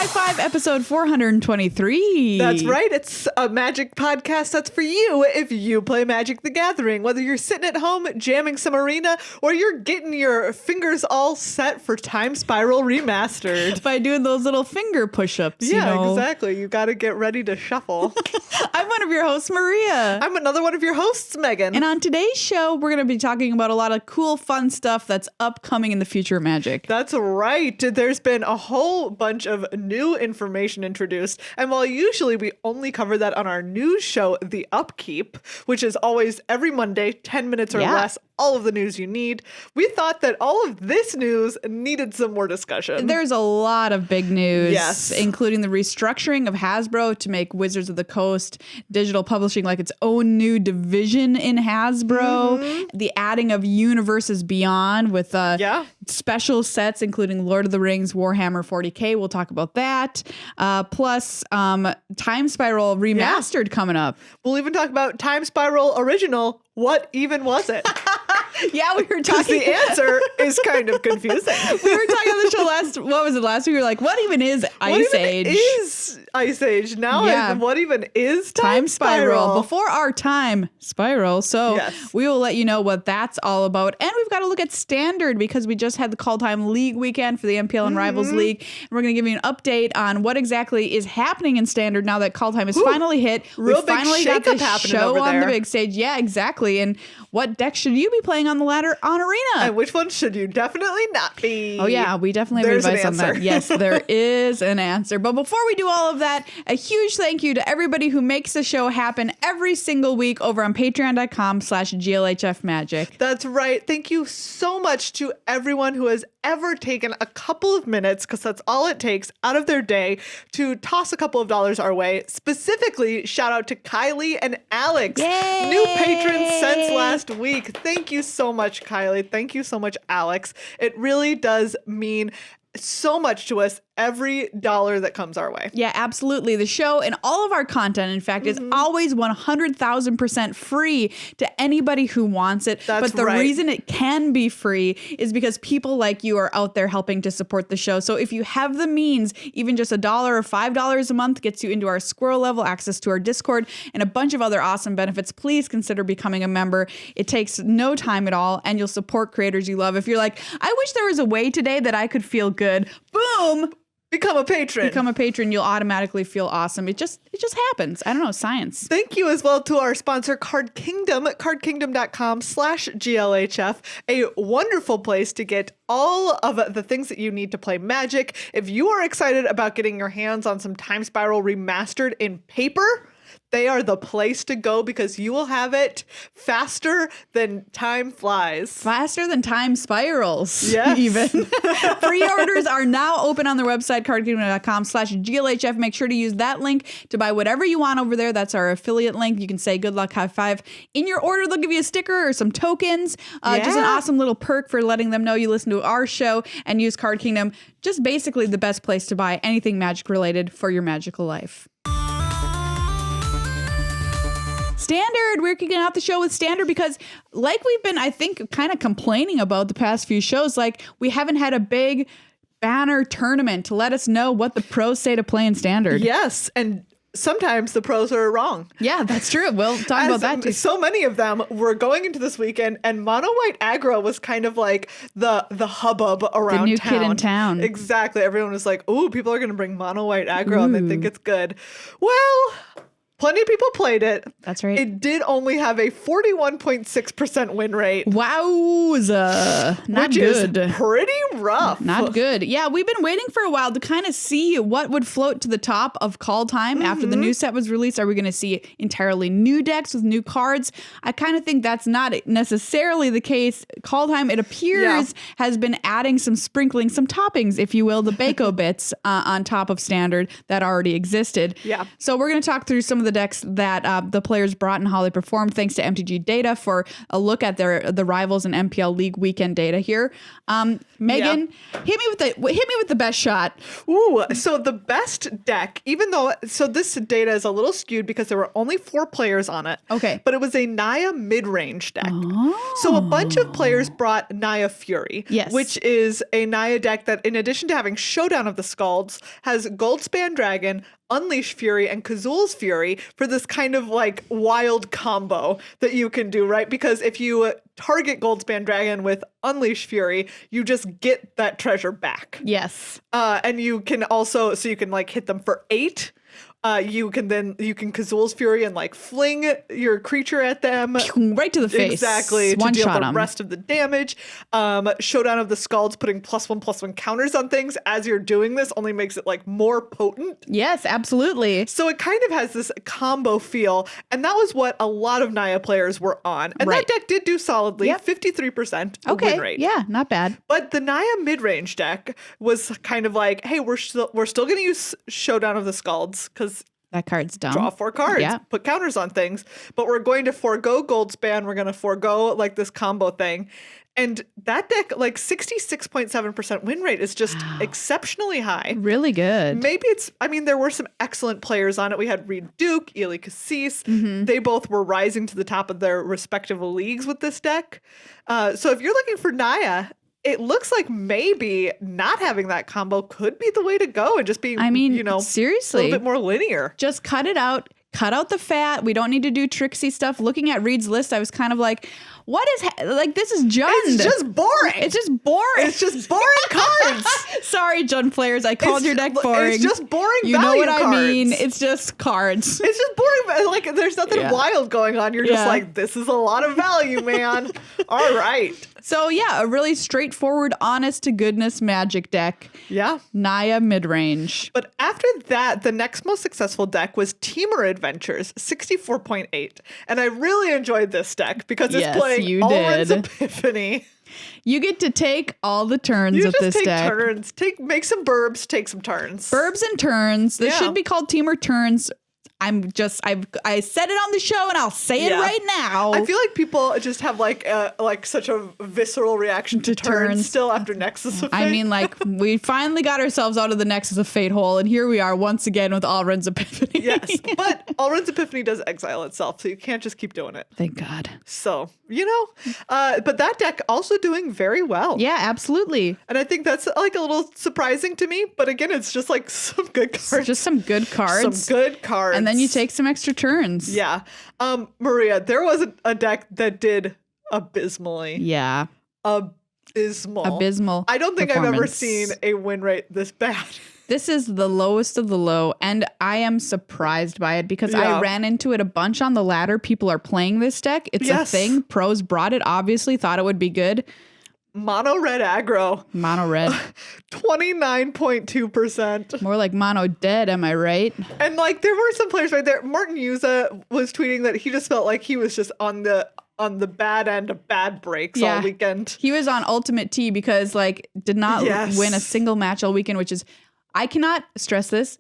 High Five, episode 423. That's right. It's a Magic podcast that's for you if you play Magic the Gathering. Whether you're sitting at home jamming some Arena or you're getting your fingers all set for Time Spiral Remastered. By doing those little finger push-ups, Yeah, exactly. You got to get ready to shuffle. I'm one of your hosts, Maria. I'm another one of your hosts, Megan. And on today's show, we're going to be talking about a lot of cool, fun stuff that's upcoming in the future of Magic. That's right. There's been a whole bunch of new information introduced. And while usually we only cover that on our news show, The Upkeep, which is always every Monday, 10 minutes or less, all of the news you need, we thought that all of this news needed some more discussion. There's a lot of big news, yes, including the restructuring of Hasbro to make Wizards of the Coast digital publishing like its own new division in Hasbro, the adding of Universes Beyond with special sets, including Lord of the Rings, Warhammer 40K. We'll talk about that. Plus Time Spiral Remastered coming up. We'll even talk about Time Spiral Original. What even was it? Yeah, we were talking. The answer is kind of confusing. We were talking on the show last week? We were like, what even is Ice Age? What even is Ice Age? Now, what even is Time Spiral? Before our time spiral. So we will let you know what that's all about. And we've got to look at Standard because we just had the Kaldheim League weekend for the MPL and Rivals League. And we're going to give you an update on what exactly is happening in Standard now that Kaldheim is finally hit. Real we finally got the show on the big stage. Yeah, exactly. And what deck should you be playing on the ladder on Arena? And which one should you definitely not be? Oh, yeah. We definitely have advice on that. Yes, there is an answer. But before we do all of that, a huge thank you to everybody who makes the show happen every single week over on patreon.com/GLHF Magic. That's right. Thank you so much to everyone who has ever taken a couple of minutes, because that's all it takes, out of their day to toss a couple of dollars our way. Specifically, shout out to Kylie and Alex. Yay! New patrons since last week. Thank you so much, Kylie. Thank you so much, Alex. It really does mean so much to us, every dollar that comes our way. Yeah, absolutely. The show and all of our content, in fact, is always 100,000% free to anybody who wants it. That's but the reason it can be free is because people like you are out there helping to support the show. So if you have the means, even just $1 or $5 a month gets you into our squirrel level, access to our Discord, and a bunch of other awesome benefits. Please consider becoming a member. It takes no time at all, and you'll support creators you love. If you're like, I wish there was a way today that I could feel good, boom, become a patron. Become a patron. You'll automatically feel awesome. It just happens. I don't know. Science. Thank you as well to our sponsor, Card Kingdom, cardkingdom.com/GLHF, a wonderful place to get all of the things that you need to play Magic. If you are excited about getting your hands on some Time Spiral Remastered in paper, they are the place to go because you will have it faster than time flies. Faster than time spirals. Yes. Even. Pre-orders are now open on their website, cardkingdom.com/GLHF. Make sure to use that link to buy whatever you want over there. That's our affiliate link. You can say good luck, high five. In your order, they'll give you a sticker or some tokens. Just an awesome little perk for letting them know you listen to our show and use Card Kingdom. Just basically the best place to buy anything Magic related for your magical life. Standard. We're kicking out the show with Standard because, like we've been, I think, kind of complaining about the past few shows, like we haven't had a big banner tournament to let us know what the pros say to play in Standard. Yes, and sometimes the pros are wrong. Yeah, that's true. We'll talk about that too. So many of them were going into this weekend, and mono white aggro was kind of like the hubbub around the new town. kid in town. Exactly. Everyone was like, "Ooh, people are going to bring mono white aggro, and they think it's good." Well, plenty of people played it. That's right. It did only have a 41.6% win rate. Wowza. Not which good. Is pretty rough. Not good. Yeah, we've been waiting for a while to kind of see what would float to the top of Kaldheim after the new set was released. Are we going to see entirely new decks with new cards? I kind of think that's not necessarily the case. Kaldheim, it appears, has been adding some sprinkling, some toppings, if you will, the Bako bits on top of Standard that already existed. Yeah. So we're going to talk through some of of the decks that the players brought and how they performed. Thanks to MTG Data for a look at the Rivals and MPL League weekend data here. Meghan, hit me with the best shot. Ooh, so the best deck, even though this data is a little skewed because there were only 4 players on it. Okay. But it was a Naya mid-range deck. So a bunch of players brought Naya Fury, Yes. which is a Naya deck that, in addition to having Showdown of the Skalds, has Goldspan Dragon, Unleash Fury, and Kazul's Fury for this kind of like wild combo that you can do, right? Because if you target Goldspan Dragon with Unleash Fury, you just get that treasure back. Yes. And you can also, so you can like hit them for 8. You can Kazul's Fury and like fling your creature at them. Right to the face. Exactly. One to deal shot the 'em. rest of the damage. Showdown of the Skalds putting +1/+1 counters on things as you're doing this only makes it like more potent. Yes, absolutely. So it kind of has this combo feel. And that was what a lot of Naya players were on. And Right. that deck did do solidly. Yep. 53% Okay. win rate. Yeah, not bad. But the Naya mid-range deck was kind of like, hey, we're still going to use Showdown of the Skalds because That card's dumb. draw 4 cards, Yeah. put counters on things, but we're going to forego Goldspan. We're going to forego like this combo thing. And that deck, like 66.7% win rate is just exceptionally high. Really good. Maybe there were some excellent players on it. We had Reed Duke, Ely Cassis. They both were rising to the top of their respective leagues with this deck. So if you're looking for Naya, it looks like maybe not having that combo could be the way to go and just be, seriously, a little bit more linear. Just cut it out. Cut out the fat. We don't need to do tricksy stuff. Looking at Reed's list, I was kind of like, what is, this is Jund. It's just boring. It's just boring. It's just boring cards. Sorry, Jund players. I called your deck boring. It's just boring You know what cards. I mean. It's just cards. It's just boring. Like, there's nothing wild going on. You're just Yeah. like, this is a lot of value, man. All right. So yeah, a really straightforward, honest to goodness Magic deck. Yeah. Naya midrange. But after that, the next most successful deck was Teamer Adventures, 64.8. And I really enjoyed this deck because it's Yes, playing you Alrund's did. Epiphany. You get to take all the turns You of just this take deck. turns. Make some burbs, take some turns. Burbs and turns. This Yeah. should be called Teamer Turns. I said it on the show and I'll say it Yeah. right now. I feel like people just have like such a visceral reaction to turns turns. still after Nexus of Fate. I mean, like, we finally got ourselves out of the Nexus of Fate hole, and here we are once again with Alrund's Epiphany. yes, but Alrund's Epiphany does exile itself, so you can't just keep doing it. Thank God. So, but that deck also doing very well. Yeah, absolutely. And I think that's like a little surprising to me, but again, it's just like some good cards. Just some good cards. Some good cards. And then you take some extra turns. Yeah. Maria, there was a deck that did abysmally. Yeah. Abysmal. I don't think I've ever performance. seen a win rate this bad. This is the lowest of the low, and I am surprised by it because Yeah. I ran into it a bunch on the ladder. People are playing this deck. It's Yes. a thing. Pros brought it, obviously, thought it would be good. Mono red aggro, Mono red. 29.2%. More like mono dead, am I right? And like there were some players right there. Martin Yuza was tweeting that he just felt like he was just on the bad end of bad breaks all weekend. He was on Ultimate T because did not Yes. win a single match all weekend, which is, I cannot stress this,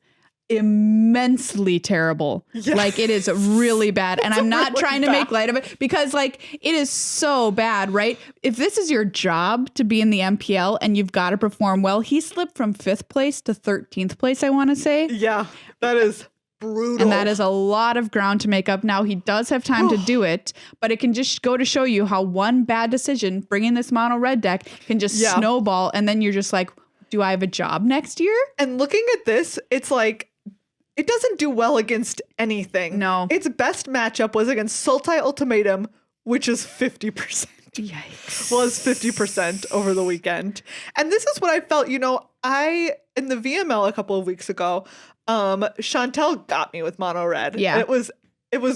immensely terrible. Yeah. It is really bad. And I'm not really trying to make light of it because it is so bad, right? If this is your job to be in the MPL and you've got to perform well, he slipped from 5th place to 13th place, I want to say. Yeah, that is brutal. And that is a lot of ground to make up. Now, he does have time to do it, but it can just go to show you how one bad decision, bringing this mono red deck, can just snowball. And then you're just like, do I have a job next year? And looking at this, it's like, it doesn't do well against anything. No. Its best matchup was against Sultai Ultimatum, which is 50%. Yikes. Was 50% over the weekend. And this is what I felt, in the VML a couple of weeks ago, Chantel got me with mono red. Yeah. It was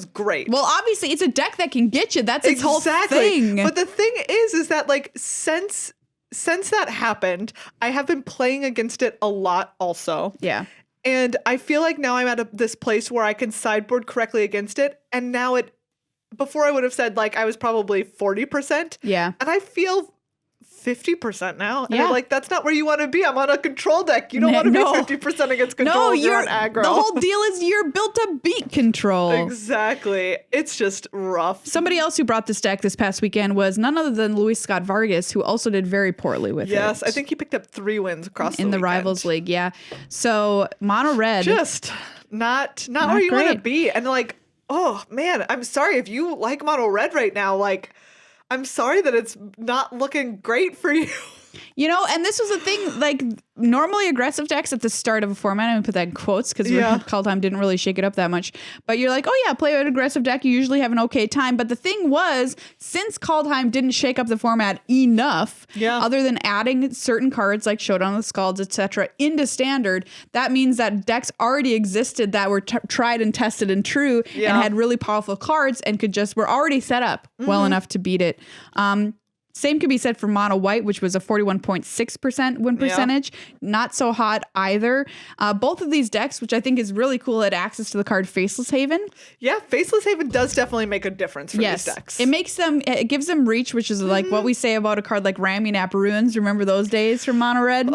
great. Well, obviously, it's a deck that can get you. That's its whole thing. But the thing is that since that happened, I have been playing against it a lot also. Yeah. And I feel like now I'm at this place where I can sideboard correctly against it. And now before I would have said I was probably 40%. Yeah. And I feel 50% now. And Yeah. I'm like, that's not where you want to be. I'm on a control deck. You don't want to No. be 50% against control if you're on aggro. The whole deal is you're built to beat control. Exactly. It's just rough. Somebody else who brought this deck this past weekend was none other than Luis Scott Vargas, who also did very poorly with it. Yes, I think he picked up 3 wins across in the weekend. Rivals League. Yeah. So mono red. Just not where you want to great. be. And like, oh man, I'm sorry if you like mono red right now. Like, I'm sorry that it's not looking great for you. You know, and this was the thing, like, normally aggressive decks at the start of a format, I'm going to put that in quotes because Kaldheim didn't really shake it up that much. But you're like, oh yeah, play an aggressive deck, you usually have an okay time. But the thing was, since Kaldheim didn't shake up the format enough, other than adding certain cards like Showdown of the Scalds, etc., into Standard, that means that decks already existed that were tried and tested and true and had really powerful cards and were already set up well enough to beat it. Same could be said for mono white, which was a 41.6% win percentage. Not so hot either. Both of these decks, which I think is really cool, had access to the card Faceless Haven. Yeah, Faceless Haven does definitely make a difference for these decks. It gives them reach, which is like what we say about a card like Raminap Ruins. Remember those days from mono red?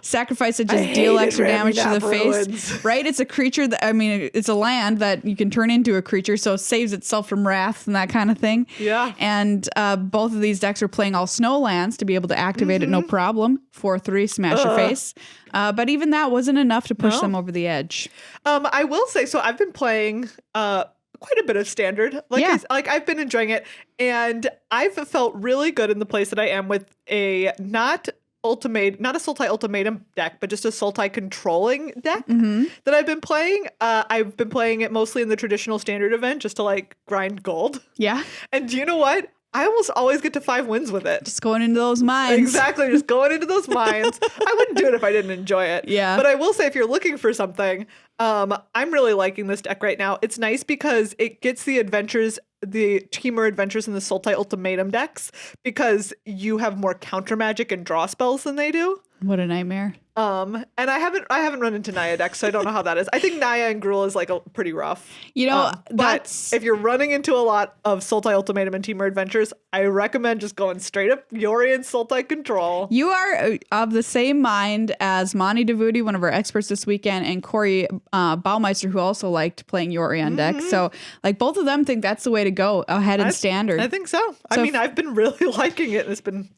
Sacrifice it, just deal extra damage to the face. Right? It's a creature that, it's a land that you can turn into a creature, so it saves itself from wrath and that kind of thing. Yeah. And both of these decks are playing all snow lands to be able to activate it no problem. 4/3, smash your face. But even that wasn't enough to push them over the edge. I will say, so I've been playing quite a bit of Standard. I've been enjoying it, and I've felt really good in the place that I am with a not a Sultai Ultimatum deck, but just a Sultai controlling deck that I've been playing. I've been playing it mostly in the traditional Standard event just to like grind gold. Yeah. And do you know what? I almost always get to 5 wins with it. Just going into those mines. Exactly, just going into those mines. I wouldn't do it if I didn't enjoy it. Yeah. But I will say, if you're looking for something, I'm really liking this deck right now. It's nice because it gets the Teamer Adventures in the Sultai Ultimatum decks because you have more counter magic and draw spells than they do. What a nightmare. And I haven't run into Naya decks, so I don't know how that is. I think Naya and Gruul is like pretty rough. You know, but if you're running into a lot of Sultai Ultimatum and Teamer Adventures, I recommend just going straight up Yori and Sultai Control. You are of the same mind as Mani Devuti, one of our experts this weekend, and Corey Baumeister, who also liked playing Yori on deck. So like both of them think that's the way to go ahead in Standard. I think so. I've been really liking it, and it's been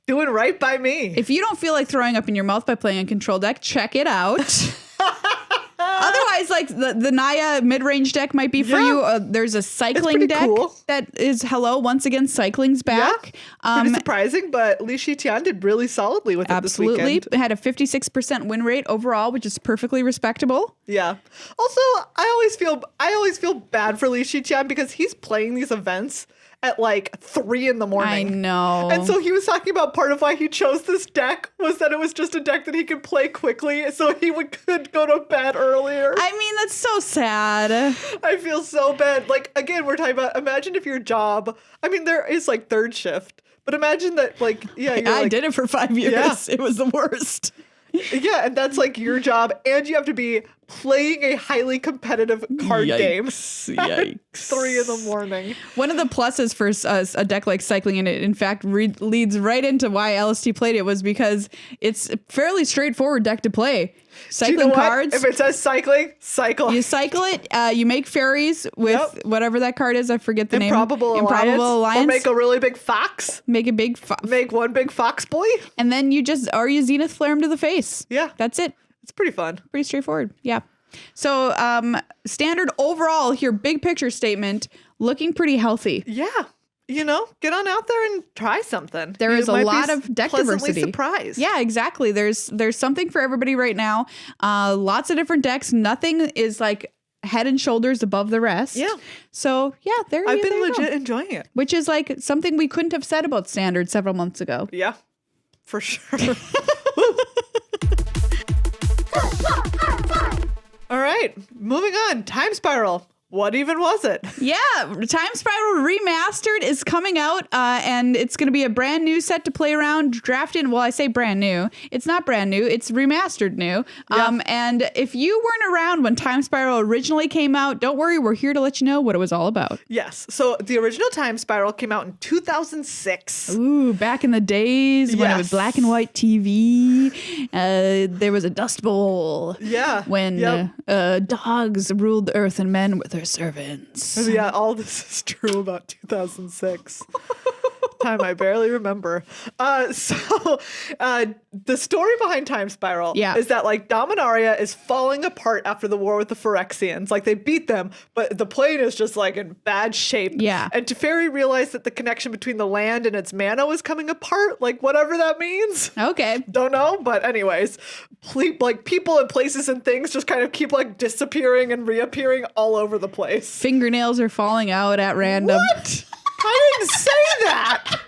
doing right by me. If you don't feel like throwing up in your mouth by playing a control deck, check it out. Otherwise, like the Naya mid-range deck might be for you. There's a cycling deck that is once again, cycling's back. Pretty surprising, but Li Shiqian did really solidly with it this weekend. It had a 56% win rate overall, which is perfectly respectable. Yeah. Also, I always feel bad for Li Shiqian because he's playing these events at like 3 a.m. I know. And so he was talking about part of why he chose this deck was that it was just a deck that he could play quickly so he could go to bed earlier. I mean, that's so sad. I feel so bad. Like, again, we're talking about, imagine if your job, there is like third shift, but imagine that I did it for 5 years. Yeah. It was the worst. Yeah, and that's like your job, and you have to be playing a highly competitive card game at 3 a.m. One of the pluses for a deck like cycling, and it in fact leads right into why LST played it, was because it's a fairly straightforward deck to play. Cycling cards. If it says cycling, cycle. You cycle it. You make fairies with whatever that card is. I forget the name. Improbable Alliance. Or make a really big fox. Make one big fox boy. And then you Zenith Flare him to the face. Yeah. That's it. It's pretty fun. Pretty straightforward. Yeah. So Standard overall here, big picture statement, looking pretty healthy. Yeah. Get on out there and try something. There is a lot of deck diversity. Surprised. Yeah, exactly. There's something for everybody right now. Lots of different decks. Nothing is like head and shoulders above the rest. Yeah. So yeah, I've been legit enjoying it. Which is like something we couldn't have said about Standard several months ago. Yeah, for sure. All right, moving on. Time Spiral. what even was it? Yeah, Time Spiral Remastered is coming out, and it's going to be a brand new set to play around, draft in. Well, I say brand new. It's not brand new. It's remastered new. And if you weren't around when Time Spiral originally came out, don't worry. We're here to let you know what it was all about. Yes. So the original Time Spiral came out in 2006. Ooh, back in the days when it was black and white TV. There was a Dust Bowl. Yeah. When dogs ruled the earth and men were their servants. Yeah, all this is true about 2006. Time I barely remember. So the story behind Time Spiral is that like Dominaria is falling apart after the war with the Phyrexians. Like they beat them, but the plane is just like in bad shape. Yeah. And Teferi realized that the connection between the land and its mana was coming apart, like whatever that means. Okay. Don't know, but anyways, like people and places and things just kind of keep like disappearing and reappearing all over the place. Fingernails are falling out at random. What? I didn't say that.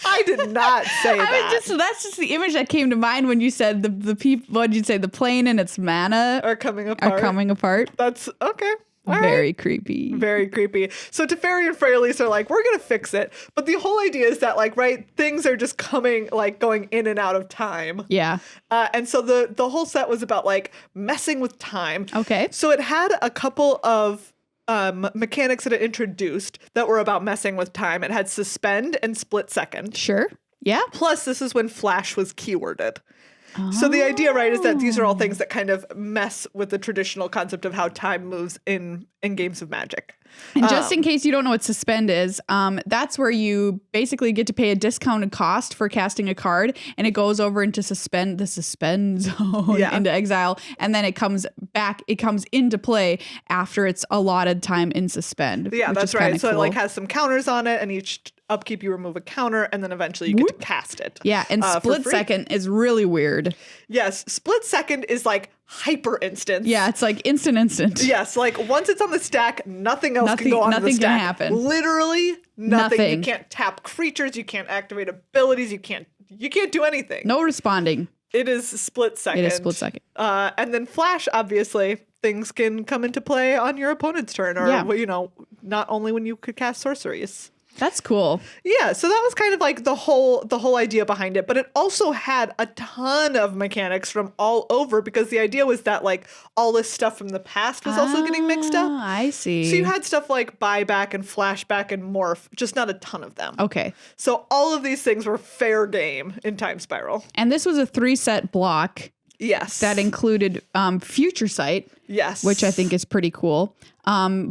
I did not say that. That's just the image that came to mind when you said the people. What did you say? The plane and its mana are coming apart. That's okay. Very creepy. Very creepy. So Teferi and Freyalise are like, we're going to fix it. But the whole idea is that, like, right, things are just going in and out of time. Yeah. And so the whole set was about, like, messing with time. Okay. So it had a couple of mechanics that it introduced that were about messing with time. It had suspend and split second. Sure. Yeah. Plus, this is when Flash was keyworded. So the idea, right, is that these are all things that kind of mess with the traditional concept of how time moves in games of Magic. And just in case you don't know what suspend is, that's where you basically get to pay a discounted cost for casting a card, and it goes over into the suspend zone into exile, and then it comes into play after it's allotted time in suspend. Yeah, that's right. So cool. It like has some counters on it, and each upkeep you remove a counter, and then eventually you get to cast it. Yeah, and split second is really weird. Yes, split second is like hyper instant. Yeah, it's like instant. Yes, like once it's on the stack, nothing else can go on the stack. Nothing can happen. Literally nothing. You can't tap creatures, you can't activate abilities, you can't do anything. No responding. It is split second. And then Flash, obviously, things can come into play on your opponent's turn, or not only when you could cast sorceries. That's cool. Yeah, so that was kind of like the whole idea behind it, but it also had a ton of mechanics from all over, because the idea was that like all this stuff from the past was also getting mixed up. I see. So you had stuff like buyback and flashback and morph, just not a ton of them. Okay. So all of these things were fair game in Time Spiral. And this was a 3-set block. Yes. That included Future Sight. Yes. Which I think is pretty cool.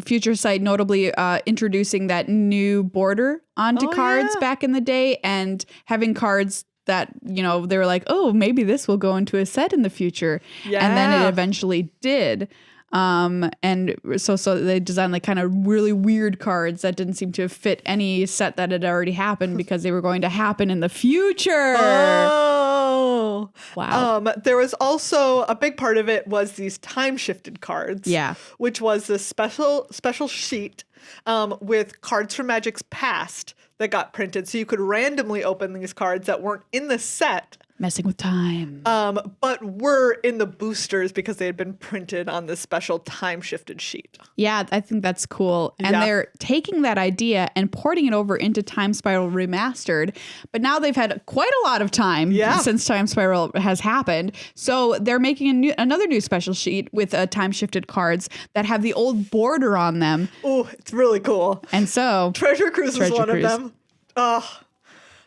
Future Sight notably introducing that new border onto cards back in the day, and having cards that, they were like, oh, maybe this will go into a set in the future. Yeah. And then it eventually did. And so they designed like kind of really weird cards that didn't seem to fit any set that had already happened, because they were going to happen in the future. Oh, wow. There was also a big part of it was these time shifted cards. Yeah. Which was this special sheet with cards from Magic's past that got printed. So you could randomly open these cards that weren't in the set. Messing with time. But were in the boosters because they had been printed on this special time-shifted sheet. Yeah, I think that's cool. And they're taking that idea and porting it over into Time Spiral Remastered. But now they've had quite a lot of time since Time Spiral has happened. So they're making another new special sheet with time-shifted cards that have the old border on them. Oh, it's really cool. And so... Treasure Cruise is one of them. Oh,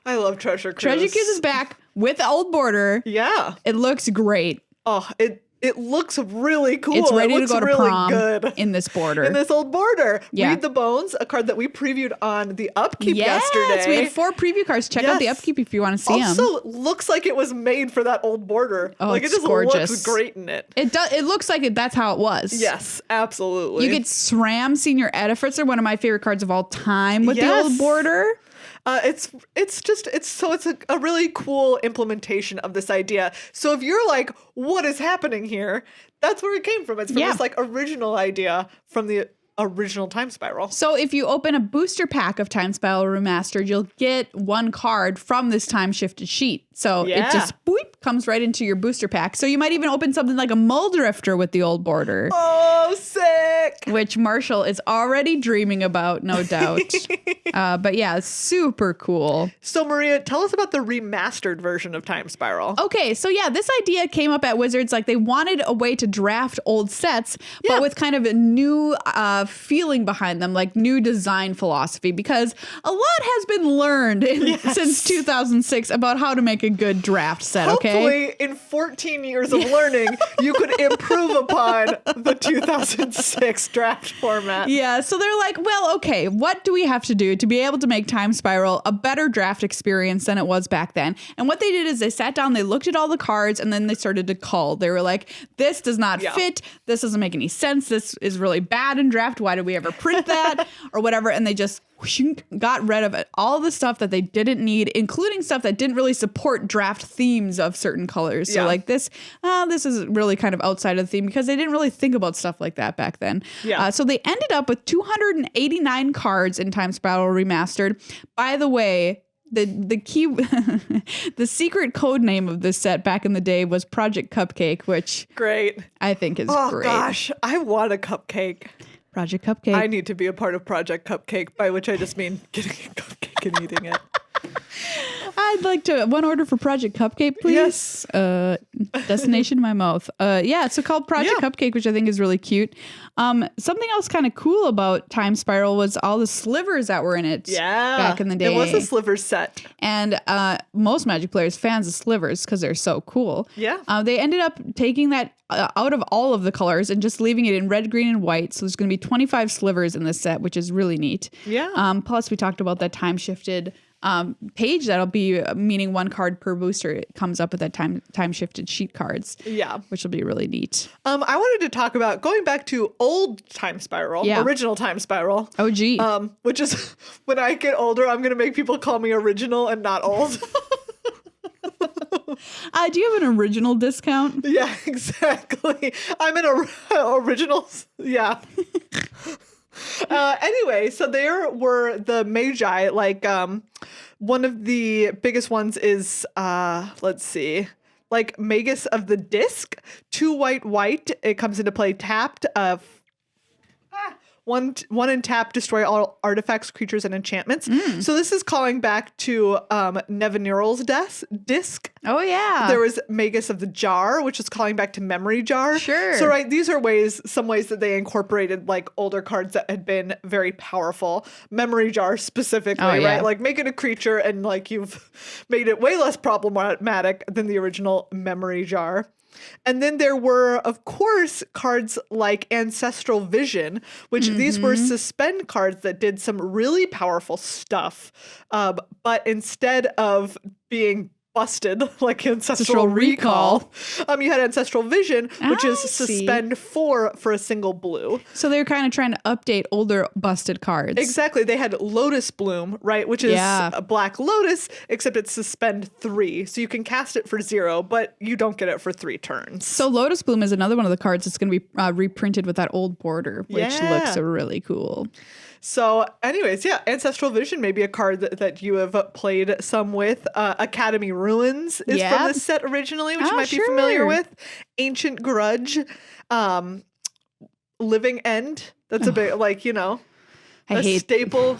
I love Treasure Cruise. Treasure Cruise is back with the old border. Yeah. It looks great. Oh, it looks really cool. It's ready to go to really prom good. In this border. In this old border. Yeah. Read the Bones, a card that we previewed on the Upkeep yesterday. We had 4 preview cards. Check out the Upkeep if you want to see them. Also, looks like it was made for that old border. Oh, like, it's it just gorgeous. looks great in it. It looks like that's how it was. Yes, absolutely. You get SRAM Senior Edificer, one of my favorite cards of all time, with the old border. It's a really cool implementation of this idea. So if you're like, what is happening here? That's where it came from. It's from this like original idea from the original Time Spiral. So if you open a booster pack of Time Spiral Remastered, you'll get one card from this time shifted sheet. So it just boop, comes right into your booster pack. So you might even open something like a Muldrifter with the old border. Oh, sick. Which Marshall is already dreaming about, no doubt. But yeah, super cool. So Maria, tell us about the remastered version of Time Spiral. Okay, so yeah, this idea came up at Wizards. Like they wanted a way to draft old sets, but with kind of a new feeling behind them, like new design philosophy, because a lot has been learned since 2006 about how to make a good draft set. Hopefully, in 14 years of learning, you could improve upon the 2006 draft format. Yeah, so they're like, well, okay, what do we have to do to be able to make Time Spiral a better draft experience than it was back then? And what they did is they sat down, they looked at all the cards, and then they started to cull. They were like, this does not fit. This doesn't make any sense. This is really bad in draft. Why did we ever print that? Or whatever. And they just got rid of it. All the stuff that they didn't need, including stuff that didn't really support draft themes of certain colors. So like this is really kind of outside of the theme because they didn't really think about stuff like that back then. So they ended up with 289 cards in Time Spiral Remastered. By the way, the key, the secret code name of this set back in the day was Project Cupcake, which I think is great. Oh gosh, I want a cupcake. Project Cupcake. I need to be a part of Project Cupcake, by which I just mean getting a cupcake and eating it. I'd like to one order for Project Cupcake, please. Yes. Destination my mouth. So called Project Cupcake, which I think is really cute. Something else kind of cool about Time Spiral was all the slivers that were in it back in the day. It was a sliver set. And most Magic players fans of slivers because they're so cool. Yeah. They ended up taking that out of all of the colors and just leaving it in red, green, and white. So there's going to be 25 slivers in this set, which is really neat. Yeah. Plus, we talked about that time shifted page that'll be meaning one card per booster. It comes up with that time shifted sheet cards. Yeah. Which will be really neat. I wanted to talk about going back to old Time Spiral, original Time Spiral. OG. Which is when I get older, I'm going to make people call me original and not old. Do you have an original discount? Yeah, exactly. I'm an original. Yeah. Anyway, so there were the Magi, like one of the biggest ones is let's see, like Magus of the Disc, 2 white. It comes into play tapped. One and tap, destroy all artifacts, creatures, and enchantments. So this is calling back to Nevinyrral's disc. Oh yeah. There was Magus of the Jar, which is calling back to Memory Jar. Sure. So these are some ways that they incorporated like older cards that had been very powerful. Memory Jar specifically, right? Like make it a creature and like you've made it way less problematic than the original Memory Jar. And then there were, of course, cards like Ancestral Vision, which these were suspend cards that did some really powerful stuff. But instead of being busted like Ancestral Recall, you had Ancestral Vision, which is suspend 4 for a single blue. So they're kind of trying to update older busted cards. Exactly. They had Lotus Bloom, right? Which is a Black Lotus, except it's suspend 3. So you can cast it for 0, but you don't get it for 3 turns. So Lotus Bloom is another one of the cards that's going to be reprinted with that old border, which looks really cool. So anyways, Ancestral Vision may be a card that you have played some with. Academy Ruins is from this set originally, which you might be familiar with. Ancient Grudge. Living End. That's a bit like, a staple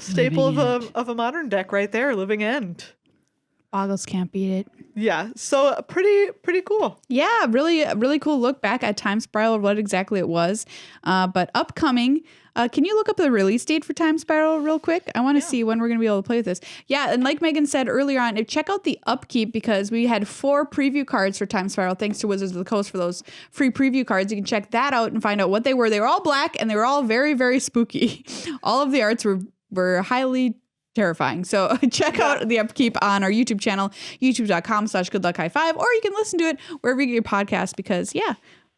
of a modern deck right there. Living End. Boggles can't beat it. Yeah, so pretty cool. Yeah, really cool look back at Time Spiral, what exactly it was. But upcoming, can you look up the release date for Time Spiral real quick? I want to see when we're going to be able to play with this. Yeah, and like Megan said earlier on, check out the upkeep because we had 4 preview cards for Time Spiral. Thanks to Wizards of the Coast for those free preview cards. You can check that out and find out what they were. They were all black and they were all very, very spooky. All of the arts were highly terrifying. So check out the upkeep on our YouTube channel, youtube.com/goodluckhighfive, or you can listen to it wherever you get your podcast because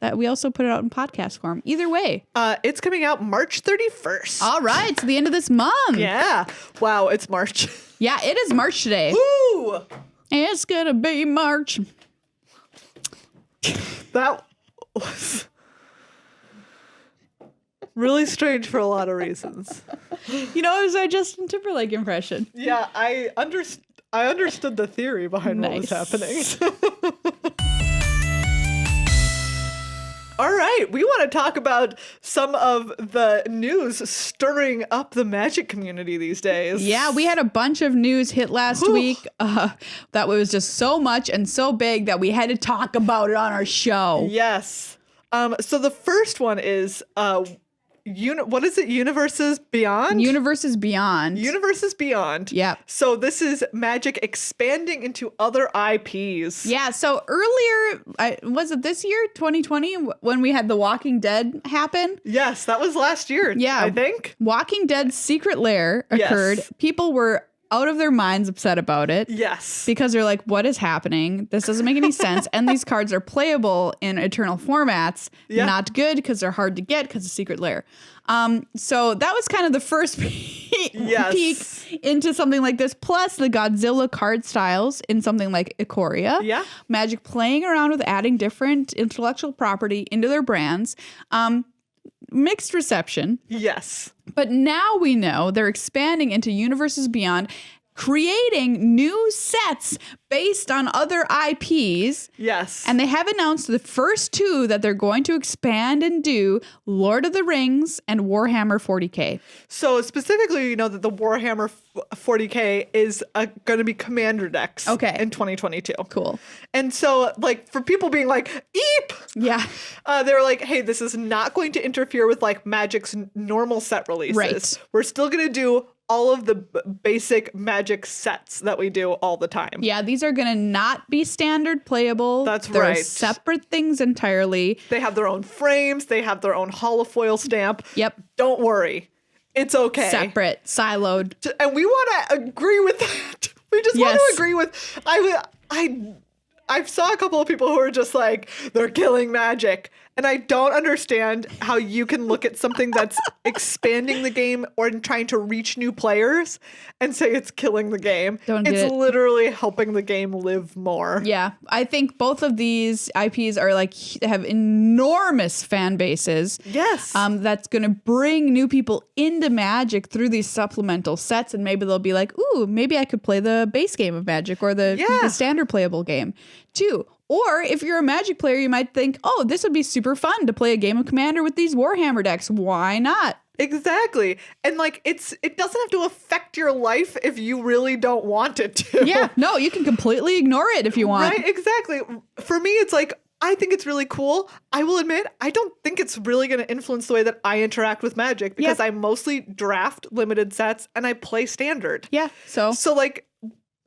that we also put it out in podcast form. Either way. It's coming out March 31st. All right. So the end of this month. Yeah. Wow. It's March. Yeah, it is March today. Woo! It's going to be March. That was... Really strange for a lot of reasons. You know, it was our Justin Timberlake impression. Yeah, I understood the theory behind what was happening. All right, we want to talk about some of the news stirring up the Magic community these days. Yeah, we had a bunch of news hit last week that was just so much and so big that we had to talk about it on our show. Yes. So the first one is what is it? Universes Beyond? Universes Beyond. Universes Beyond. Yep. So this is Magic expanding into other IPs. Yeah. So earlier, was it this year, 2020, when we had The Walking Dead happen? Yes, that was last year. Yeah. I think. Walking Dead's Secret Lair occurred. Yes. People were out of their minds upset about it. Yes. Because they're like, what is happening? This doesn't make any sense. And these cards are playable in Eternal formats. Yeah. Not good because they're hard to get because of Secret Lair. So that was kind of the first peek into something like this. Plus the Godzilla card styles in something like Ikoria. Yeah. Magic playing around with adding different intellectual property into their brands. Mixed reception. Yes. But now we know they're expanding into Universes Beyond, creating new sets based on other IPs. Yes. And they have announced the first two that they're going to expand and do, Lord of the Rings and Warhammer 40K. So specifically, you know that the Warhammer 40K is going to be commander decks in 2022. Cool. And so, like, for people being like, eep! Yeah. They were like, hey, this is not going to interfere with, like, Magic's normal set releases. Right. We're still going to do all of the basic Magic sets that we do all the time. Yeah, these are going to not be standard playable. That's They're right. separate things entirely. They have their own frames. They have their own holofoil stamp. Yep. Don't worry. It's okay. Separate, siloed. And we want to agree with that. We just want to agree with... I saw a couple of people who were just like, they're killing Magic. And I don't understand how you can look at something that's expanding the game or trying to reach new players and say it's killing the game. It's literally helping the game live more. Yeah, I think both of these IPs are like have enormous fan bases. Yes. That's going to bring new people into Magic through these supplemental sets, and maybe they'll be like, ooh, maybe I could play the base game of Magic or the standard playable game too. Or if you're a Magic player, you might think, oh, this would be super fun to play a game of Commander with these Warhammer decks. Why not? Exactly. And like it doesn't have to affect your life if you really don't want it to. Yeah, no, you can completely ignore it if you want. Right, exactly. For me, it's like, I think it's really cool. I will admit, I don't think it's really going to influence the way that I interact with Magic because I mostly draft limited sets and I play standard. Yeah, so like,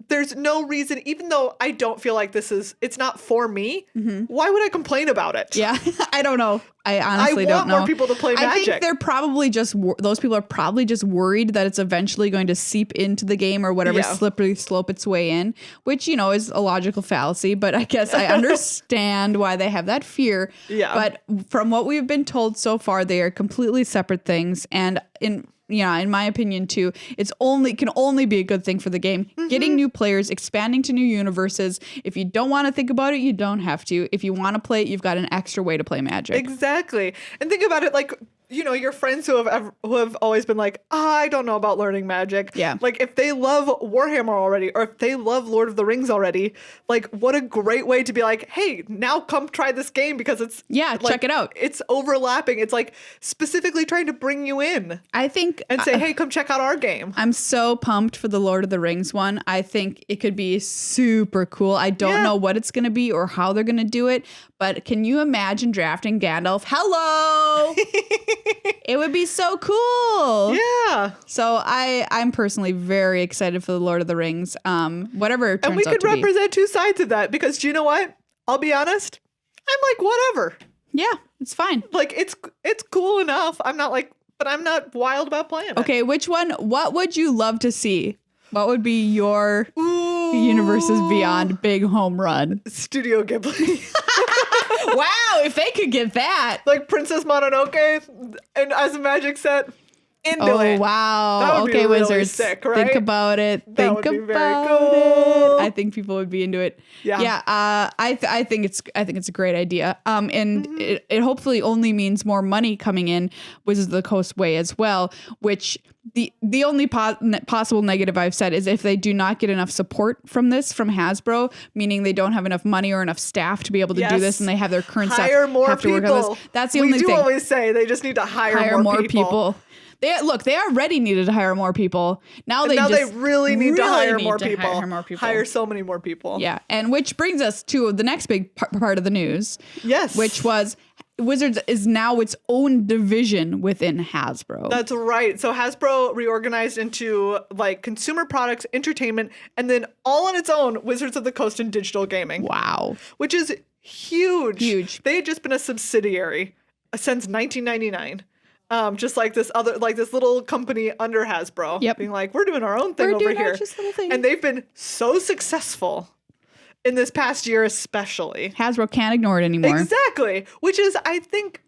there's no reason, even though I don't feel like it's not for me, why would I complain about it? Yeah, I don't know. I honestly don't know. I want more people to play Magic. I think they're probably those people are probably just worried that it's eventually going to seep into the game or whatever slippery slope its way in, which, you know, is a logical fallacy. But I guess I understand why they have that fear. Yeah. But from what we've been told so far, they are completely separate things. And in my opinion, too, can only be a good thing for the game. Getting new players, expanding to new universes. If you don't want to think about it, you don't have to. If you want to play it, you've got an extra way to play Magic. Exactly. And think about it like, you know, your friends who have always been like, I don't know about learning Magic. Yeah. Like, if they love Warhammer already, or if they love Lord of the Rings already, like, what a great way to be like, hey, now come try this game because it's check it out. It's overlapping. It's like specifically trying to bring you in. I think and say, hey, come check out our game. I'm so pumped for the Lord of the Rings one. I think it could be super cool. I don't know what it's going to be or how they're going to do it, but can you imagine drafting Gandalf? Hello. It would be so cool. Yeah. So I'm personally very excited for the Lord of the Rings. Whatever it turns out to be. And we could represent two sides of that because, do you know what? I'll be honest. I'm like, whatever. Yeah, it's fine. Like, it's cool enough. I'm not like, but I'm not wild about playing it. Okay, what would you love to see? What would be your Universes Beyond big home run? Studio Ghibli. Wow, if they could get that. Like Princess Mononoke and as a Magic set. into it. Oh, wow. That would Okay, be really Wizards. sick, right? Think about it. That would Think be very about cool. it. I think people would be into it. Yeah. Yeah. I think it's a great idea. And it hopefully only means more money coming in Wizards of the Coast way as well, which the only possible negative I've said is if they do not get enough support from Hasbro, meaning they don't have enough money or enough staff to be able to do this, and they have their current staff have to work on this. That's the only thing. We do always say they just need to hire more people. They already needed to hire more people. Now they really need to hire more people. Hire so many more people. Yeah, and which brings us to the next big part of the news. Yes, which was Wizards is now its own division within Hasbro. That's right. So Hasbro reorganized into like consumer products, entertainment, and then all on its own, Wizards of the Coast and digital gaming. Wow, which is huge. Huge. They had just been a subsidiary since 1999. Just like this little company under Hasbro. Yep. Being like, we're doing our own thing over here. Just little thing. And they've been so successful in this past year, especially. Hasbro can't ignore it anymore. Exactly. Which is, I think,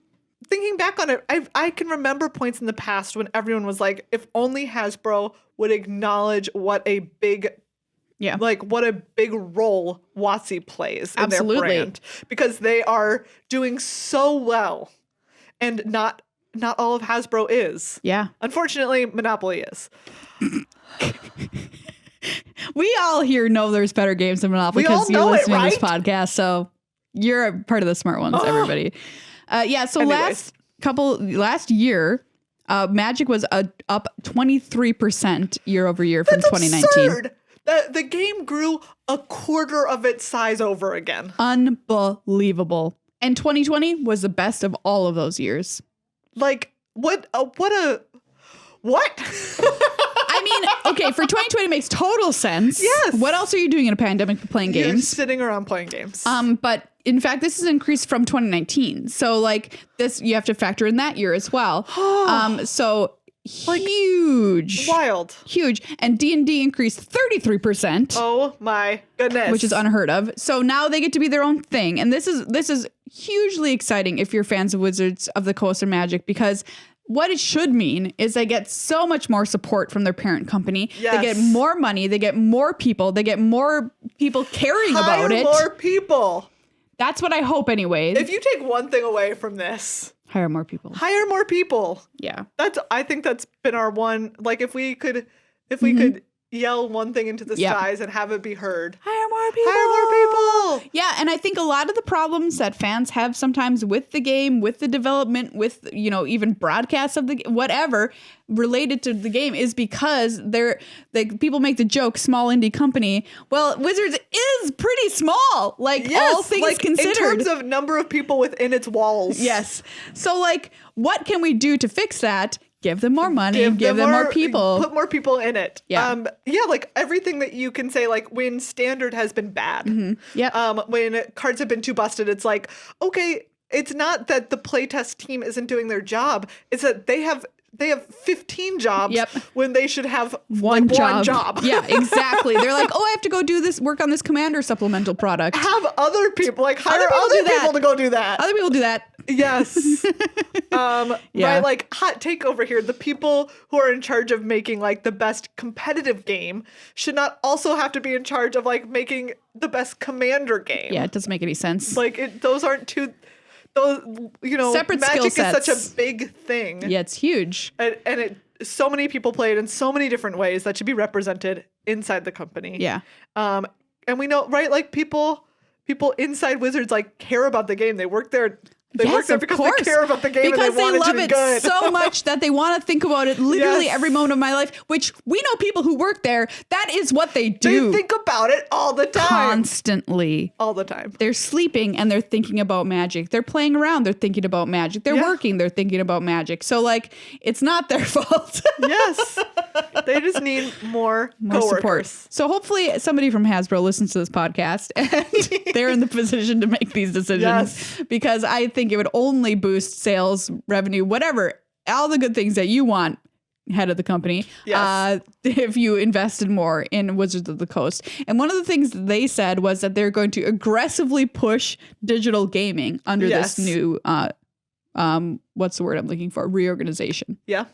thinking back on it, I can remember points in the past when everyone was like, if only Hasbro would acknowledge what a big what a big role WotC plays in their brand. Because they are doing so well. And not all of Hasbro is. Yeah. Unfortunately, Monopoly is. We all here know there's better games than Monopoly because you're listening to this podcast. So you're a part of the smart ones, everybody. So last year, Magic was up 23% year over year from 2019. Absurd. The game grew a quarter of its size over again. Unbelievable. And 2020 was the best of all of those years. Like, what? I mean, okay, for 2020 makes total sense. Yes. What else are you doing in a pandemic but playing games? You're sitting around playing games. But in fact, this is increased from 2019. So like this, you have to factor in that year as well. So huge. Wild. Huge. And D&D increased 33%. Oh my goodness. Which is unheard of. So now they get to be their own thing. And this is hugely exciting if you're fans of Wizards of the Coast and Magic, because what it should mean is they get so much more support from their parent company. Yes. They get more money. They get more people. They get more people caring about it. Hire more people. That's what I hope anyways. If you take one thing away from this, hire more people. Hire more people. Yeah. I think that's been our one, like if we could yell one thing into the skies and have it be heard. Hire more people. Hire more people. Yeah, and I think a lot of the problems that fans have sometimes with the game, with the development, with, even broadcasts of the whatever related to the game is because people make the joke, small indie company. Well, Wizards is pretty small, all things considered. In terms of number of people within its walls. Yes. So what can we do to fix that? Give them more money, give them more people. Put more people in it. Yeah. Everything that you can say, when standard has been bad. Mm-hmm. Yeah. When cards have been too busted, it's like, okay, it's not that the playtest team isn't doing their job. It's that they have 15 jobs when they should have one job. Yeah, exactly. They're like, I have to go do this, work on this Commander supplemental product. Have other people, hire other people to go do that. Other people do that. Yes. Right, hot take over here. The people who are in charge of making the best competitive game should not also have to be in charge of making the best Commander game. Yeah, it doesn't make any sense. Those aren't two. Those, separate Magic skill sets. is such a big thing. Yeah, it's huge. And so many people play it in so many different ways that should be represented inside the company. Yeah. And we know, right? People inside Wizards care about the game. They work there. They work there because they care about the game and they want it to be good. Because they love it so much that they want to think about it literally every moment of my life, which we know people who work there, that is what they do. They think about it all the time. Constantly. All the time. They're sleeping and they're thinking about Magic. They're playing around, they're thinking about Magic. They're working, they're thinking about Magic. So it's not their fault. Yes. They just need more support. So hopefully somebody from Hasbro listens to this podcast and they're in the position to make these decisions because I think it would only boost sales, revenue, whatever, all the good things that you want, head of the company, if you invested more in Wizards of the Coast. And one of the things they said was that they're going to aggressively push digital gaming under this new, what's the word I'm looking for? Reorganization. Yeah.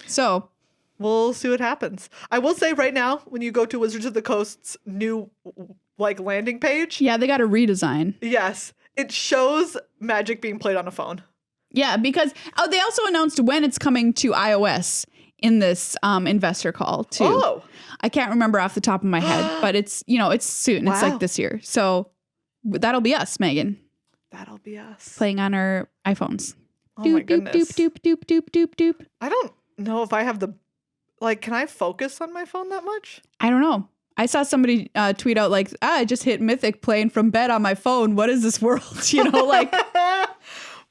So we'll see what happens. I will say right now, when you go to Wizards of the Coast's new landing page, yeah, they got a redesign. yes, it shows Magic being played on a phone. Yeah, because they also announced when it's coming to iOS in this investor call too. Oh, I can't remember off the top of my head, but it's it's soon. It's like this year. So that'll be us, Megan. That'll be us playing on our iPhones. Oh my goodness. Doop, doop, doop, doop, doop, doop. I don't know if I have the can I focus on my phone that much? I don't know. I saw somebody tweet out like, I just hit Mythic playing from bed on my phone. What is this world?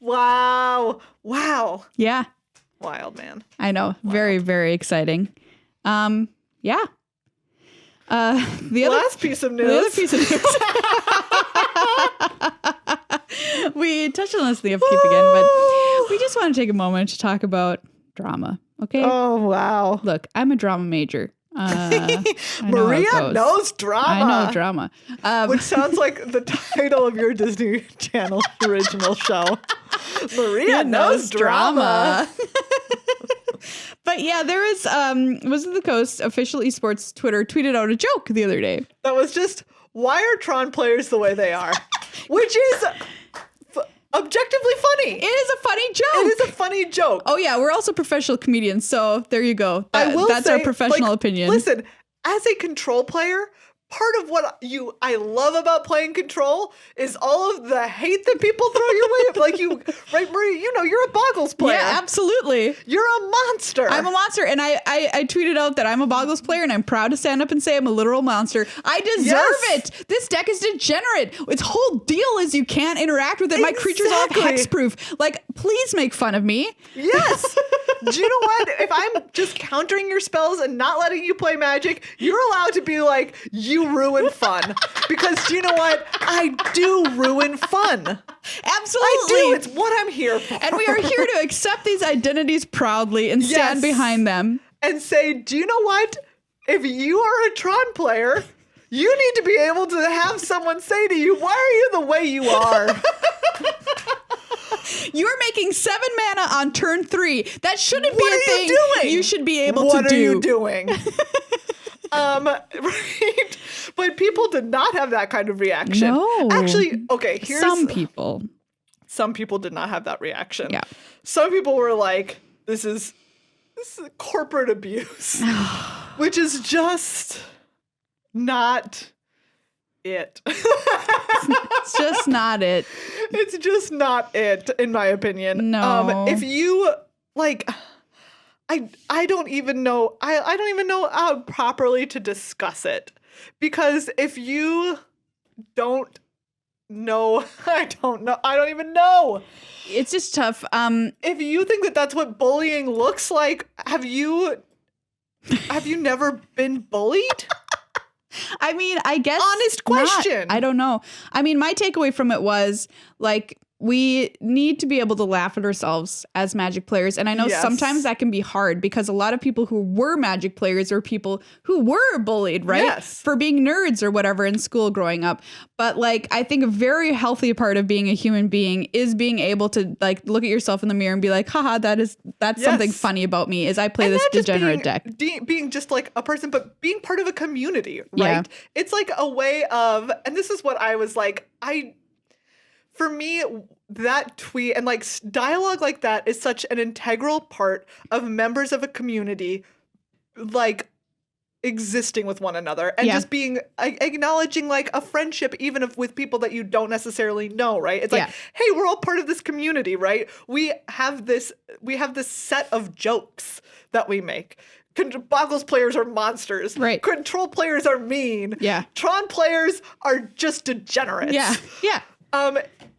Wow. Yeah. Wild, man. I know. Wild. Very, very exciting. Yeah. The other piece of news. We touched on this in the upkeep again, but we just want to take a moment to talk about drama. Okay. Oh, wow. Look, I'm a drama major. Maria knows drama. I know drama. Which sounds like the title of your Disney Channel original show. Maria knows drama. But yeah, there is Wizards of the Coast official esports Twitter tweeted out a joke the other day. That was just, why are Tron players the way they are? Which is objectively funny. It is a funny joke. It is a funny joke. Oh yeah, we're also professional comedians, so there you go. That's our professional opinion. Listen, as a Control player, part of what I love about playing Control is all of the hate that people throw your way. Right, Marie? You're a Boggles player. Yeah, absolutely. You're a monster. I'm a monster, and I tweeted out that I'm a Boggles player, and I'm proud to stand up and say I'm a literal monster. I deserve it. This deck is degenerate. Its whole deal is you can't interact with it. My creatures all have hexproof. Please make fun of me. Yes. Do you know what? If I'm just countering your spells and not letting you play Magic, you're allowed to be like, you ruin fun. Because do you know what? I do ruin fun. Absolutely. I do. It's what I'm here for. And we are here to accept these identities proudly and stand behind them. And say, do you know what? If you are a Tron player, you need to be able to have someone say to you, why are you the way you are? You're making 7 mana on turn 3. That shouldn't be a thing you should be able to do. What are you doing? Right? But people did not have that kind of reaction. No. Actually, okay, some people. Some people did not have that reaction. Yeah. Some people were like, this is corporate abuse. Which is just not it. It's just not it. It's just not it, in my opinion. No. If you I don't even know. I don't even know how properly to discuss it, because if you don't know, I don't even know. It's just tough. If you think that that's what bullying looks like, have you never been bullied? I mean, I guess honest question. I don't know. I mean, my takeaway from it was we need to be able to laugh at ourselves as Magic players. And I know sometimes that can be hard because a lot of people who were Magic players are people who were bullied, right? Yes. For being nerds or whatever in school growing up. But I think a very healthy part of being a human being is being able to look at yourself in the mirror and be like, haha, that's something funny about me is I play this degenerate deck. Being just like a person, but being part of a community, right? Yeah. It's like a way of, and this is what I was like, for me, that tweet and dialogue like that is such an integral part of members of a community, existing with one another and just being acknowledging a friendship, even if with people that you don't necessarily know, right? It's hey, we're all part of this community, right? We have this set of jokes that we make. Boggles players are monsters. Right. Control players are mean. Yeah. Tron players are just degenerates. Yeah. Yeah.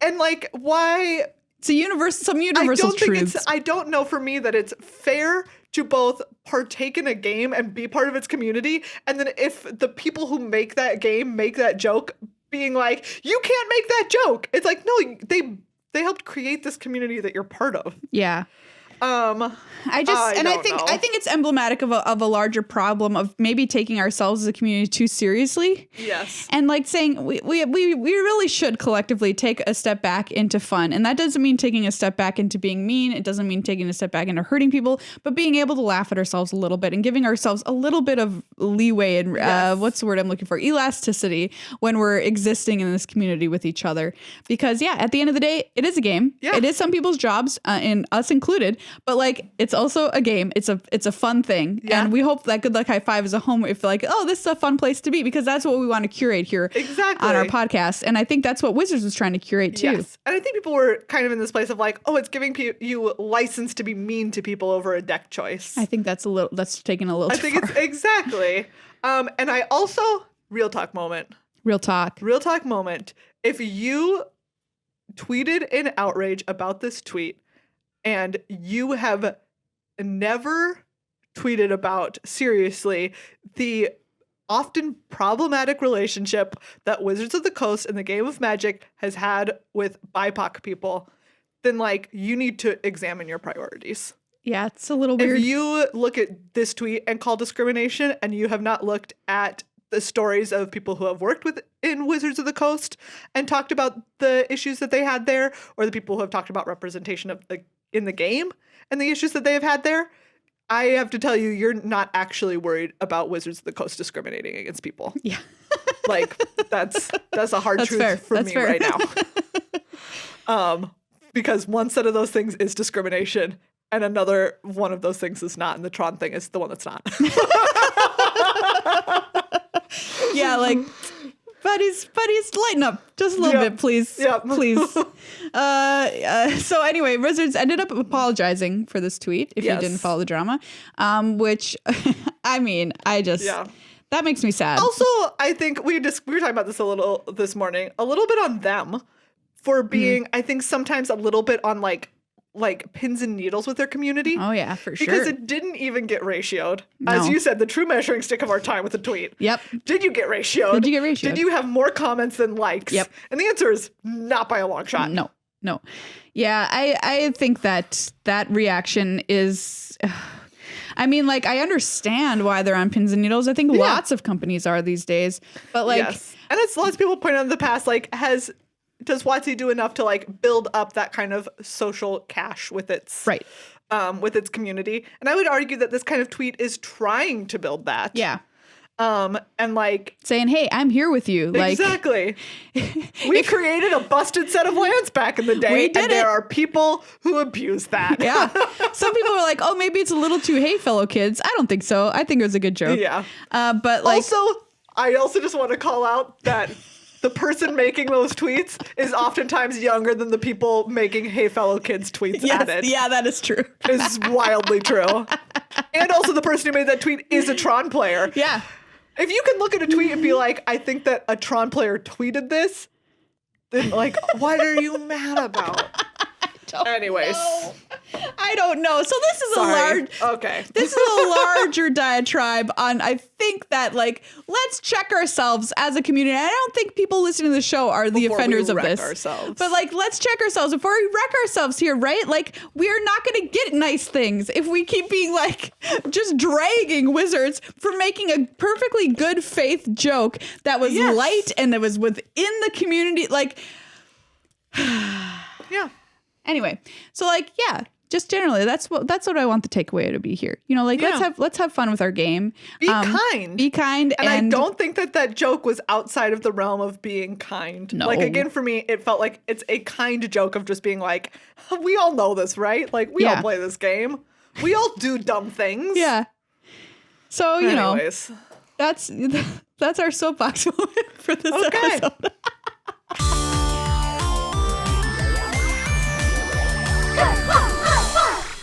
And why? It's some universal truths. I don't know for me that it's fair to both partake in a game and be part of its community, and then if the people who make that game make that joke, being like, you can't make that joke. It's no, they helped create this community that you're part of. Yeah. I think it's emblematic of a larger problem of maybe taking ourselves as a community too seriously. Yes. And like saying we really should collectively take a step back into fun. And that doesn't mean taking a step back into being mean. It doesn't mean taking a step back into hurting people, but being able to laugh at ourselves a little bit and giving ourselves a little bit of leeway and what's the word I'm looking for? Elasticity when we're existing in this community with each other. Because at the end of the day, it is a game. Yeah. It is some people's jobs, and us included, but like it's also a game. It's a fun thing. Yeah. And we hope that Good Luck High Five is a home if like, oh, this is a fun place to be, because that's what we want to curate here on our podcast. And I think that's what Wizards was trying to curate too. Yes. And I think people were kind of in this place of like, oh, it's giving you license to be mean to people over a deck choice. I think that's taken a little too far. I think it's exactly. And I also, real talk moment. Real talk moment. If you tweeted in outrage about this tweet and you have never tweeted about seriously the often problematic relationship that Wizards of the Coast and the game of Magic has had with BIPOC people, then like you need to examine your priorities. Yeah, it's a little weird. If you look at this tweet and call discrimination and you have not looked at the stories of people who have worked in Wizards of the Coast and talked about the issues that they had there, or the people who have talked about representation of in the game and the issues that they have had there, I have to tell you, you're not actually worried about Wizards of the Coast discriminating against people. Yeah. Like that's a hard truth for me right now. Because one set of those things is discrimination and another one of those things is not. And the Tron thing is the one that's not. Yeah, like, buddies, lighten up just a little bit, please. Yep. Please. So anyway, Wizards ended up apologizing for this tweet if you didn't follow the drama, which, I mean, that makes me sad. Also, I think we were talking about this a little this morning, a little bit on them for being, I think sometimes a little bit on like pins and needles with their community. Oh yeah, for sure. Because it didn't even get ratioed. No. As you said, the true measuring stick of our time with a tweet. Yep. Did you get ratioed? Did you have more comments than likes? Yep. And the answer is not by a long shot. No. Yeah, I think that reaction is... I mean, like, I understand why they're on pins and needles. I think lots of companies are these days. But like... Yes. And it's lots of people point out in the past, like, does WotC do enough to like build up that kind of social cash with its with its community? And I would argue that this kind of tweet is trying to build that. Yeah. And like saying, hey, I'm here with you. Exactly. We created a busted set of lands back in the day. We did and there are people who abuse that. Yeah. Some people are like, oh, maybe it's a little too, hey, fellow kids. I don't think so. I think it was a good joke. Yeah. But like I also just want to call out that the person making those tweets is oftentimes younger than the people making "Hey fellow kids" tweets at it. Yeah, that is true. It's wildly true. And also the person who made that tweet is a Tron player. Yeah. If you can look at a tweet and be like, I think that a Tron player tweeted this, then like, what are you mad about? Anyways. Know. I don't know. So this is This is a larger diatribe on, I think that like, let's check ourselves as a community. I don't think people listening to the show are the offenders of this. Ourselves. But like, let's check ourselves before we wreck ourselves here, right? Like, we are not going to get nice things if we keep being like, just dragging Wizards for making a perfectly good faith joke that was light and that was within the community. Like, yeah. Anyway, so like, just generally, that's what I want the takeaway to be here. You know, like let's have fun with our game. Be kind. Be kind. And I don't think that joke was outside of the realm of being kind. No. Like again, for me, it felt like it's a kind joke of just being like, we all know this, right? Like we all play this game. We all do dumb things. Yeah. So you know, that's our soapbox moment for this episode.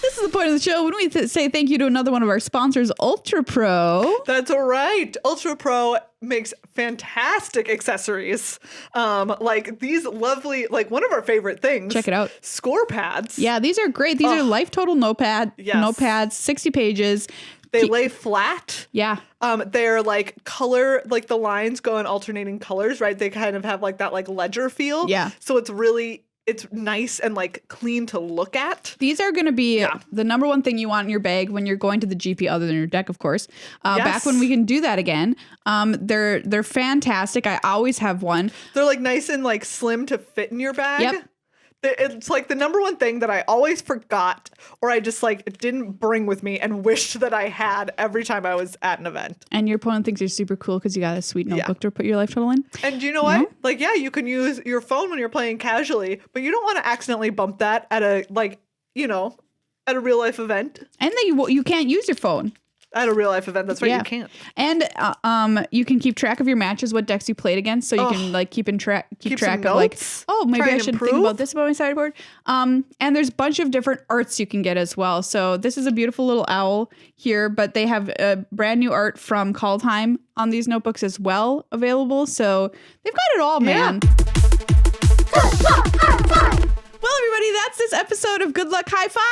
This is the point of the show when we say thank you to another one of our sponsors, Ultra Pro. That's right. Ultra Pro makes fantastic accessories. Like these lovely, like one of our favorite things. Check it out. Score pads. Yeah, these are great. These are life total notepads, 60 pages. They lay flat. Yeah. They're like color, like the lines go in alternating colors, right? They kind of have like that like ledger feel. Yeah. So it's really it's nice and like clean to look at. These are going to be the number one thing you want in your bag when you're going to the GP, other than your deck, of course. Back when we can do that again. They're fantastic. I always have one. They're like nice and like slim to fit in your bag. Yep. It's like the number one thing that I always forgot or I just like didn't bring with me and wished that I had every time I was at an event. And your opponent thinks you're super cool because you got a sweet notebook to put your life total in. And you know what? Like, yeah, you can use your phone when you're playing casually, but you don't want to accidentally bump that at a, like, you know, at a real life event. And then you can't use your phone. At a real life event, that's right, you can't. And you can keep track of your matches, what decks you played against, so you can like keep track of like, oh, maybe I should think about this about my sideboard. And there's a bunch of different arts you can get as well. So this is a beautiful little owl here, but they have a brand new art from Kaldheim on these notebooks as well available. So they've got it all, man. Well, everybody, that's this episode of Good Luck High Five.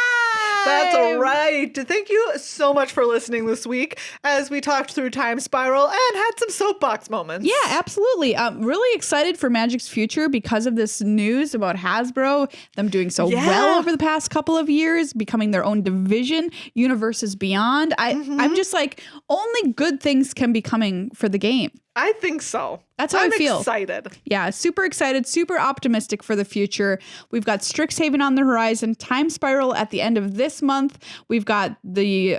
That's right. Thank you so much for listening this week as we talked through Time Spiral and had some soapbox moments. Yeah, absolutely. I'm really excited for Magic's future because of this news about Hasbro, them doing so well over the past couple of years, becoming their own division, Universes Beyond. I'm just like, only good things can be coming for the game. I think so. That's how I feel. I'm excited. Yeah, super excited, super optimistic for the future. We've got Strixhaven on the horizon, Time Spiral at the end of this month. We've got the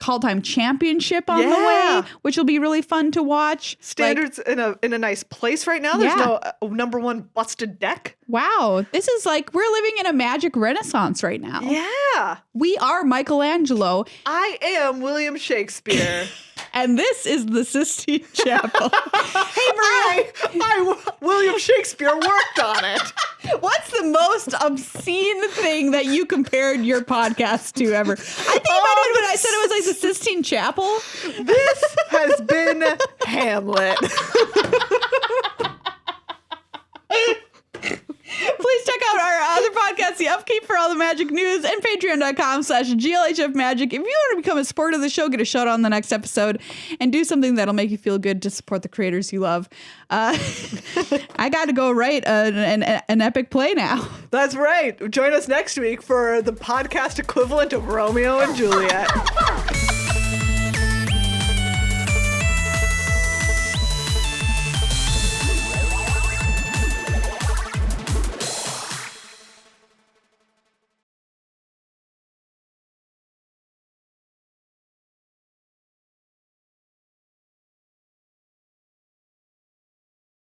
Kaldheim Championship on the way, which will be really fun to watch. Standards in a nice place right now. There's no number one busted deck. Wow, this is like we're living in a Magic renaissance right now. Yeah. We are Michelangelo. I am William Shakespeare. And this is the Sistine Chapel. Hey, Maria. William Shakespeare worked on it. What's the most obscene thing that you compared your podcast to ever? I think when I said it was like the Sistine Chapel. This has been Hamlet. Please check out our other podcast, The Upkeep, for all the Magic news, and patreon.com/GLHF Magic. If you want to become a supporter of the show, get a shout out on the next episode, and do something that'll make you feel good to support the creators you love. I got to go write an epic play now. That's right. Join us next week for the podcast equivalent of Romeo and Juliet.